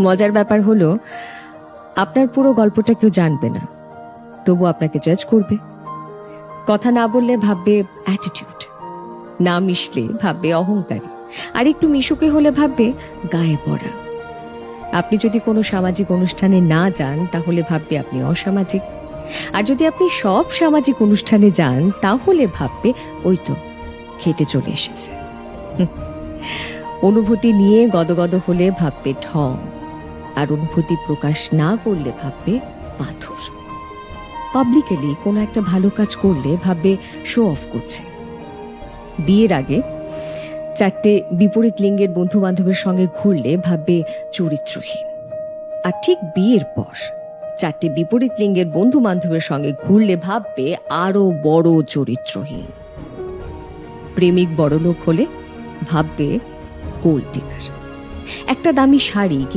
মজার ব্যাপার হলো, আপনার পুরো গল্পটা কেউ জানবে না, তবু আপনাকে জাজ করবে। কথা না বললে ভাববে অ্যাটিটিউড, না মিশলে ভাববে অহংকারী, আর একটু মিশুকে হলে ভাববে গায়ে পড়া। আপনি যদি কোনো সামাজিক অনুষ্ঠানে না যান তাহলে ভাববে আপনি অসামাজিক, আর যদি আপনি সব সামাজিক অনুষ্ঠানে যান তাহলে ভাববে ওই তো খেটে চলে এসেছে। অনুভূতি নিয়ে গদগদ হলে ভাববে ঢং, আর অনুভূতি প্রকাশ না করলে ভাববে পাথর। পাবলিকলি কোনো একটা ভালো কাজ করলে ভাববে শো অফ করছে। বিয়ের আগে 4টে বিপরীত লিঙ্গের বন্ধু বান্ধবের সঙ্গে ঘুরলে ভাববে চরিত্রহীন, আর ঠিক বিয়ের পর 4টে বিপরীত লিঙ্গের বন্ধু বান্ধবের সঙ্গে ঘুরলে ভাববে আরো বড় চরিত্রহীন। প্রেমিক বড়লোক হলে ভাববে গোল্ড ডিগার। একটা দামি শাড়ি